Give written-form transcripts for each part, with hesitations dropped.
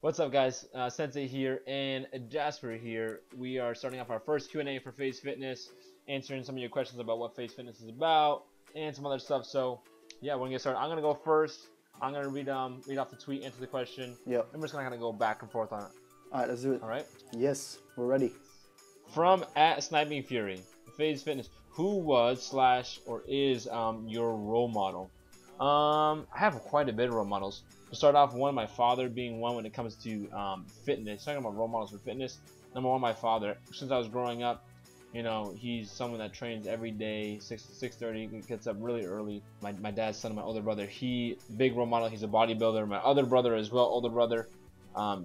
What's up, guys? Sensei here and Jasper here. We are starting off our first Q&A for FaZe Fitness, answering some of your questions about what FaZe Fitness is about and some other stuff. So, yeah, we're gonna get started. I'm gonna go first. I'm gonna read off the tweet, answer the question. Yep. And we're just gonna kind of go back and forth on it. All right, let's do it. All right. Yes, we're ready. From @SnipingFury, FaZe Fitness. Who was / or is your role model? I have quite a bit of role models. To start off, my father being one when it comes to fitness. Talking about role models for fitness, number one, my father. Since I was growing up, you know, he's someone that trains every day, 6:30, gets up really early. My dad's son, my older brother, big role model. He's a bodybuilder. My other brother as well, older brother,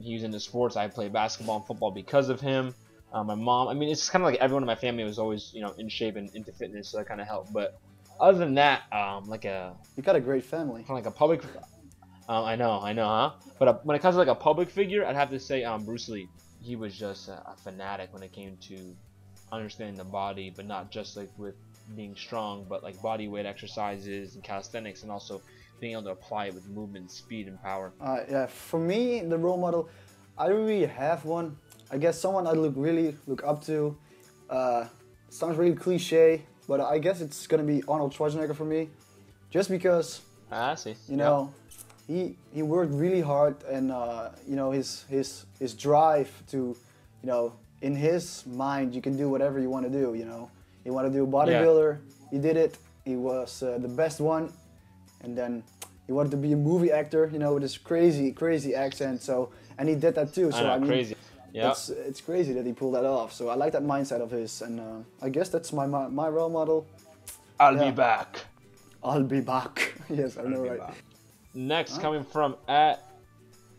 he's into sports. I play basketball and football because of him. My mom, I mean, it's kind of like everyone in my family was always, you know, in shape and into fitness, so that kind of helped. But other than that, You got a great family. kind of like a public. I know, huh? But when it comes to like a public figure, I'd have to say Bruce Lee. He was just a fanatic when it came to understanding the body, but not just like with being strong, but like body weight exercises and calisthenics, and also being able to apply it with movement, speed, and power. Yeah, for me, the role model, I don't really have one. I guess someone I really look up to. Sounds really cliche, but I guess it's gonna be Arnold Schwarzenegger for me, just because. I see. You know. Yep. He worked really hard, and you know, his drive to, you know, in his mind you can do whatever you want to do. You know, you want to do bodybuilder, he did it. He was the best one, and then he wanted to be a movie actor. You know, with his crazy accent. So, and he did that too. So I mean, crazy. Yeah. It's crazy that he pulled that off. So I like that mindset of his, and I guess that's my role model. I'll be back. I'll be back. Yes, I know, right? Back. Next, coming from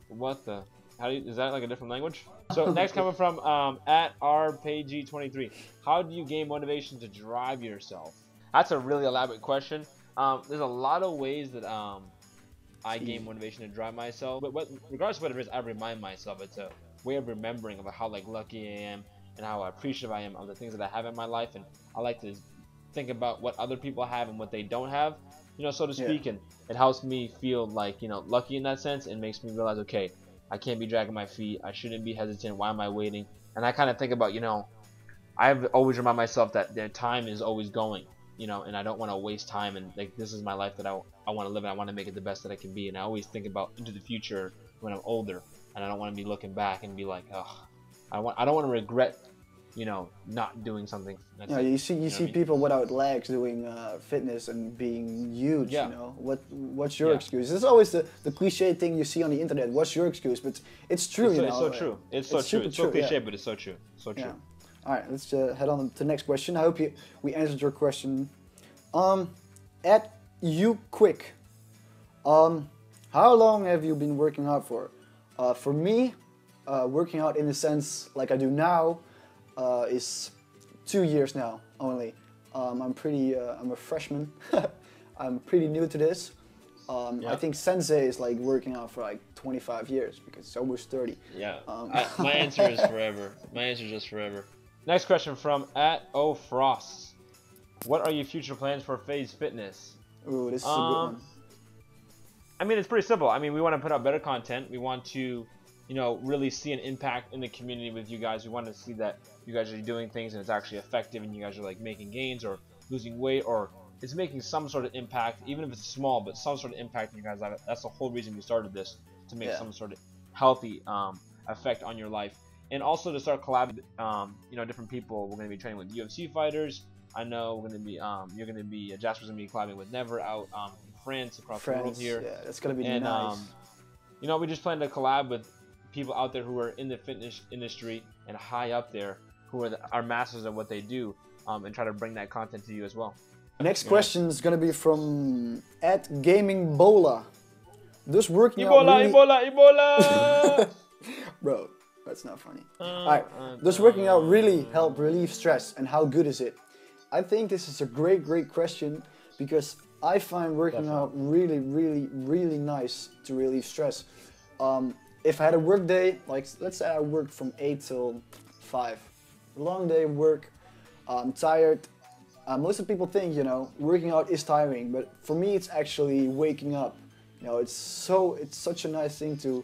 what the? Is that like a different language? So next, coming from @RPG23. How do you gain motivation to drive yourself? That's a really elaborate question. There's a lot of ways that I gain motivation to drive myself. But regardless of what it is, I remind myself. It's a way of remembering about how like lucky I am and how appreciative I am of the things that I have in my life, and I like to think about what other people have and what they don't have, you know, so to speak. And it helps me feel like, you know, lucky in that sense, and makes me realize, okay, I can't be dragging my feet, I shouldn't be hesitant, why am I waiting? And I kind of think about, you know, I've always remind myself that the time is always going, you know, and I don't want to waste time, and like this is my life that I want to live, and I want to make it the best that I can be. And I always think about into the future when I'm older, and I don't want to be looking back and be like, oh, I don't want to regret, you know, not doing something. Yeah, you see people without legs doing fitness and being huge. Yeah. You know, what's your excuse? This is always the cliche thing you see on the internet. What's your excuse? But it's true. It's so true. It's so true. It's so cliche, but it's so true. So true. Yeah. All right, let's head on to the next question. I hope we answered your question. @YouQuick. How long have you been working out for? For me, working out in the sense like I do now is 2 years now only. I'm a freshman. I'm pretty new to this. I think Sensei is like working out for like 25 years because it's almost 30. Yeah. My answer is forever. My answer is just forever. Next question from @OFrost. What are your future plans for FaZe Fitness? Ooh, this is a good one. I mean, it's pretty simple. I mean, we want to put out better content. We want to, you know, really see an impact in the community with you guys. We want to see that you guys are doing things and it's actually effective, and you guys are like making gains or losing weight, or it's making some sort of impact, even if it's small, but some sort of impact in you guys' life. That's the whole reason we started this, to make some sort of healthy effect on your life. And also to start collabing, you know, different people. We're going to be training with UFC fighters. I know we're going to be, Jasper's going to be collabing with Never out in France, across the world here. Yeah, that's going to be and, nice. You know, we just plan to collab with people out there who are in the fitness industry and high up there, who are masters of what they do, and try to bring that content to you as well. Next question is going to be from @GamingBola. Does working out really... Ebola! Bro, that's not funny. Alright, does working out really help relieve stress, and how good is it? I think this is a great question, because I find working out really nice to relieve stress. If I had a work day, like let's say I worked from 8 till 5, long day of work, I'm tired. Most of the people think, you know, working out is tiring, but for me it's actually waking up. You know, it's such a nice thing to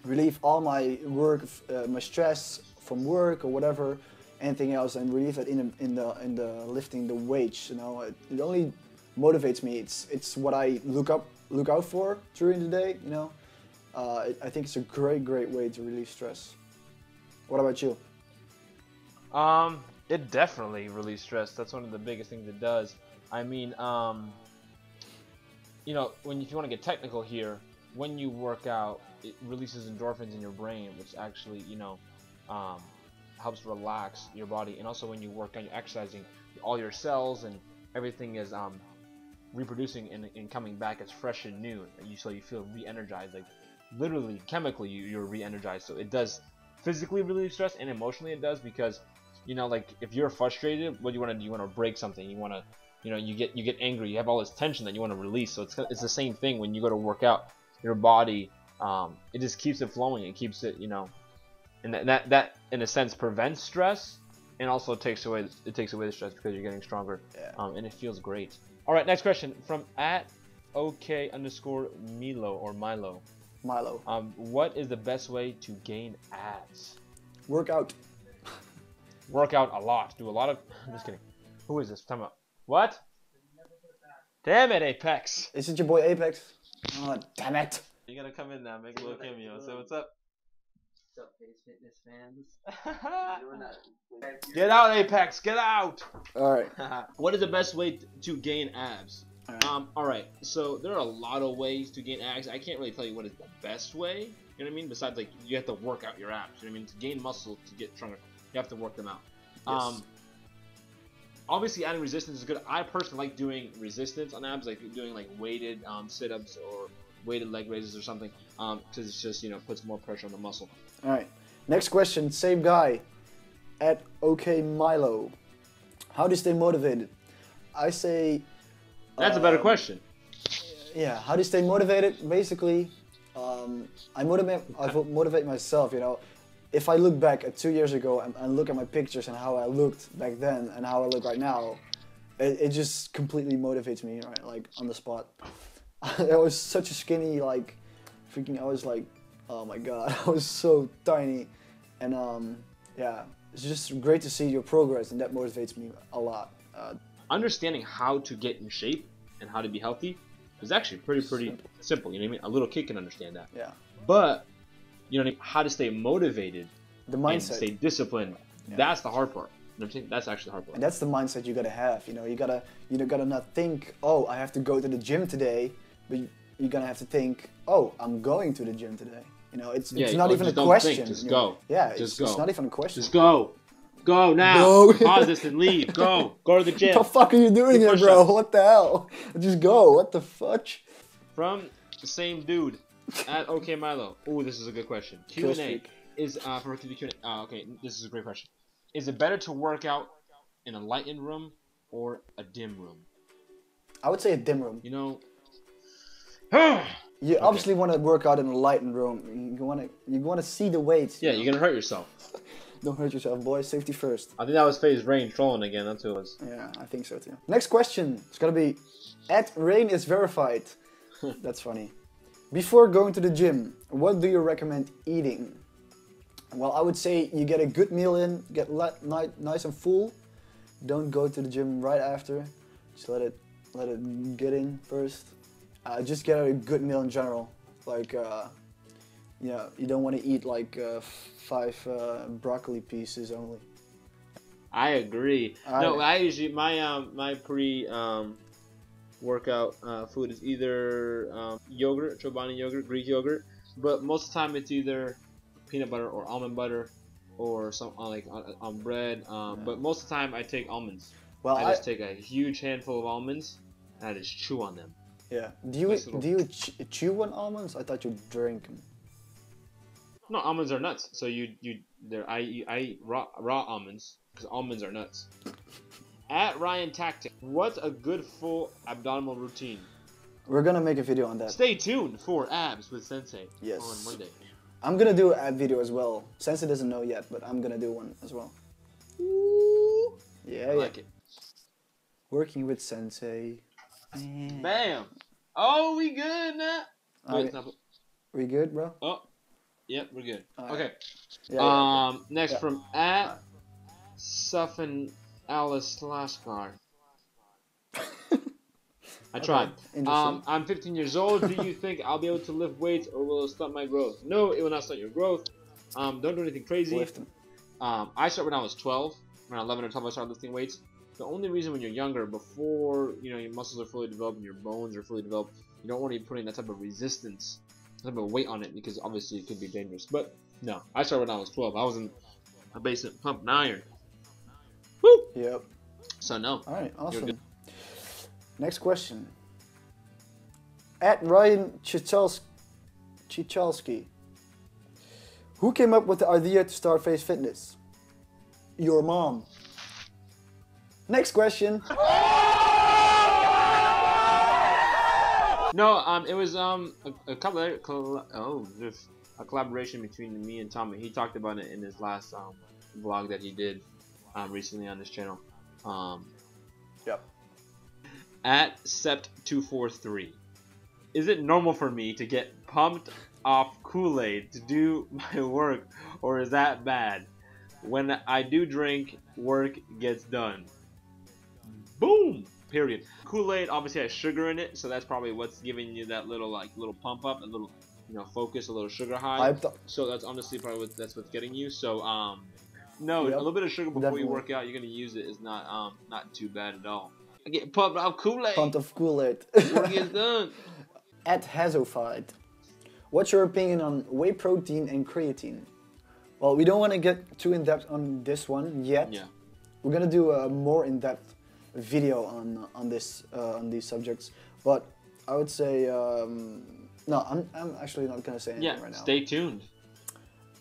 relieve all my work, my stress from work or whatever, anything else, and relieve it in the lifting the weights. You know, it only motivates me. It's what I look out for during the day. You know, I think it's a great way to relieve stress. What about you? It definitely relieves stress. That's one of the biggest things it does. I mean, you know, if you want to get technical here, when you work out, it releases endorphins in your brain, which actually, you know, helps relax your body. And also when you work on, you're exercising, all your cells and everything is reproducing and coming back as fresh and new. So you feel re-energized, like literally chemically you're re-energized. So it does physically relieve stress, and emotionally it does, because, you know, like if you're frustrated, what do you want to do? You want to break something. You want to, you know, you get angry. You have all this tension that you want to release. So it's the same thing when you go to work out. Your body, it just keeps it flowing. It keeps it, you know, and that in a sense prevents stress, and also takes away the stress because you're getting stronger. Yeah. And it feels great. All right, next question from @OK_Milo or Milo. Milo. What is the best way to gain abs? Workout. Work out a lot. Do a lot of. I'm just kidding. Who is this? Time out. What? Damn it, Apex. Is it your boy Apex? Oh, damn it. You gotta come in now, make a little cameo. So what's up? What's up, FaZe Fitness fans? Get out, Apex. Get out. All right. What is the best way to gain abs? All right. All right. So there are a lot of ways to gain abs. I can't really tell you what is the best way. You know what I mean? Besides, like, you have to work out your abs. You know what I mean? To gain muscle, to get stronger, you have to work them out. Yes. Obviously, adding resistance is good. I personally like doing resistance on abs, like doing like weighted sit-ups or weighted leg raises or something, because it's just, you know, puts more pressure on the muscle. All right. Next question. Same guy. @OKMilo. How do you stay motivated? I say. That's a better question. Yeah. How do you stay motivated? Basically, I motivate myself. You know, if I look back at 2 years ago and look at my pictures and how I looked back then and how I look right now, it just completely motivates me, right? Like on the spot. I was such a skinny, like, freaking. I was like, oh my god, I was so tiny, and yeah, it's just great to see your progress, and that motivates me a lot. Understanding how to get in shape and how to be healthy is actually pretty simple. You know what I mean? A little kid can understand that. Yeah. But you know what I mean? How to stay motivated, The mindset. and stay disciplined. Yeah. That's the hard part. You know what I'm saying? That's actually the hard part. And that's the mindset you gotta have. You know, you gotta not think, oh, I have to go to the gym today, but you're gonna have to think, oh, I'm going to the gym today. You know, it's not even a question. Think, just go. Yeah, just it's not even a question. Just go. Go now. Go. Pause this and leave. Go. Go to the gym. What the fuck are you doing here, bro? What the hell? Just go. What the fudge? From the same dude @OKMilo. Oh, this is a good question. Q&A is for Q&A. Okay, this is a great question. Is it better to work out in a lightened room or a dim room? I would say a dim room. You know. You obviously want to work out in a lightened room. You wanna see the weights. Yeah, you're gonna hurt yourself. Don't hurt yourself, boys. Safety first. I think that was FaZe Rain trolling again. That's who it was. Yeah, I think so too. Next question. It's gonna be @RainIsVerified. That's funny. Before going to the gym, what do you recommend eating? Well, I would say you get a good meal in, get nice and full. Don't go to the gym right after. Just let it get in first. Just get a good meal in general. Like, yeah, you don't want to eat like 5 broccoli pieces only. I agree. No, I usually my pre workout food is either yogurt, Chobani yogurt, Greek yogurt, but most of the time it's either peanut butter or almond butter or some on bread. But most of the time I take almonds. Well, I just take a huge handful of almonds and I just chew on them. Yeah. Do you chew on almonds? I thought you drink them. No, almonds are nuts. So I eat raw almonds because almonds are nuts. @RyanTactic, what's a good full abdominal routine? We're gonna make a video on that. Stay tuned for abs with Sensei. Yes. On Monday. I'm gonna do an ab video as well. Sensei doesn't know yet, but I'm gonna do one as well. Ooh. Yeah, I like it. Working with Sensei. Bam. Oh, we good now. We good, bro? Oh. Yep, we're good. Alright. Okay. Yeah, Next Yeah. from at Suffin Alice Lascar. I tried. Interesting. I'm 15 years old. Do you think I'll be able to lift weights, or will it stunt my growth? No, it will not stunt your growth. Don't do anything crazy. Lift them. I started when I was 12. Around 11 or 12, I started lifting weights. The only reason when you're younger, before your muscles are fully developed and your bones are fully developed, you don't want to be putting that type of resistance, type of weight on it, because obviously it could be dangerous. But no, I started when I was 12. I was in a basement pumping iron. Woo! Yep. So no. All right. You're Awesome. good. Next question. At Ryan Chichalski. Who came up with the idea to start FaZe Fitness? Your mom. Next question. No, it was a collaboration between me and Tommy. He talked about it in his last vlog that he did recently on this channel. Yep. At Sept243, is it normal for me to get pumped off Kool-Aid to do my work, or is that bad? When I do drink, work gets done. Boom. Period. Kool-Aid obviously has sugar in it, so that's probably what's giving you that little pump up, a little focus, a little sugar high. So that's honestly probably what's getting you. So no, Yep. a little bit of sugar before Definitely. you work out, you're gonna use it is not too bad at all. I get pumped off Kool-Aid. Pumped of Kool-Aid. Work gets done. At Hazofied. What's your opinion on whey protein and creatine? Well, we don't want to get too in depth on this one yet. Yeah. We're gonna do a more in depth video on these subjects, but I would say no. I'm actually not gonna say anything right now. Stay tuned.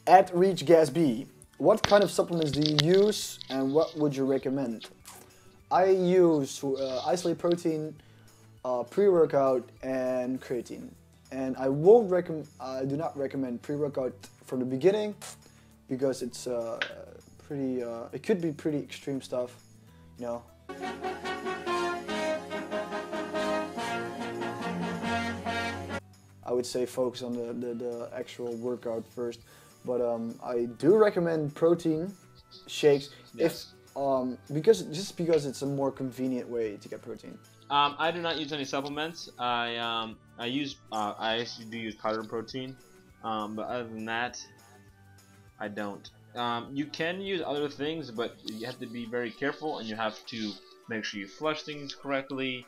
At ReachGasB, what kind of supplements do you use, and what would you recommend? I use isolate protein, pre-workout, and creatine. And I do not recommend pre-workout from the beginning, because it's it could be pretty extreme stuff, you know. I would say focus on the actual workout first, but I do recommend protein shakes because it's a more convenient way to get protein. I do not use any supplements. I actually do use powdered protein, but other than that, I don't. You can use other things, but you have to be very careful, and you have to make sure you flush things correctly,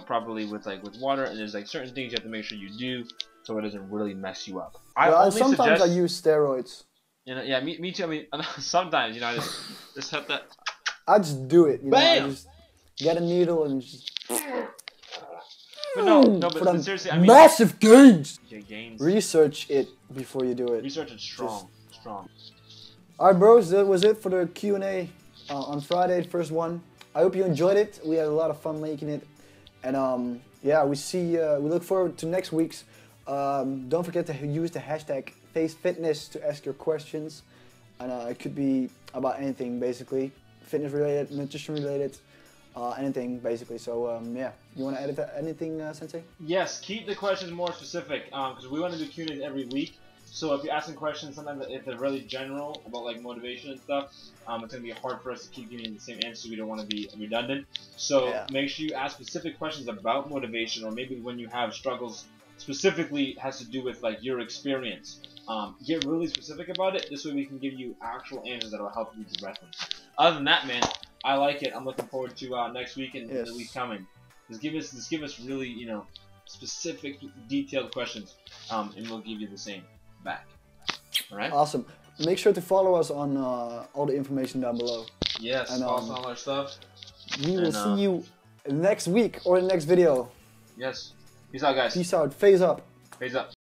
properly with water. And there's certain things you have to make sure you do, so it doesn't really mess you up. Sometimes I use steroids. Yeah, me too. I mean, sometimes I just have that. I just do it. Bam! I just get a needle and just. But but seriously, I mean, massive gains. Gains. Research it before you do it. Research it strong. Alright, bros, that was it for the Q&A on Friday, the first one. I hope you enjoyed it. We had a lot of fun making it. And yeah, we look forward to next week's. Don't forget to use the hashtag FaZe Fitness to ask your questions. And it could be about anything, basically. Fitness related, nutrition related, anything, basically. So yeah, you want to edit anything, Sensei? Yes, keep the questions more specific, because we want to do Q&As every week. So if you're asking questions, sometimes if they're really general about motivation and stuff, it's going to be hard for us to keep giving the same answer. We don't want to be redundant. So make sure you ask specific questions about motivation, or maybe when you have struggles specifically has to do with your experience. Get really specific about it. This way we can give you actual answers that will help you progress them. Other than that, man, I like it. I'm looking forward to next week and the week coming. Just give us really specific, detailed questions, and we'll give you the same back. Alright? Awesome. Make sure to follow us on all the information down below. Yes, and follow us on all our stuff. We will see you next week or the next video. Yes. Peace out, guys. Peace out. FaZe up. FaZe up.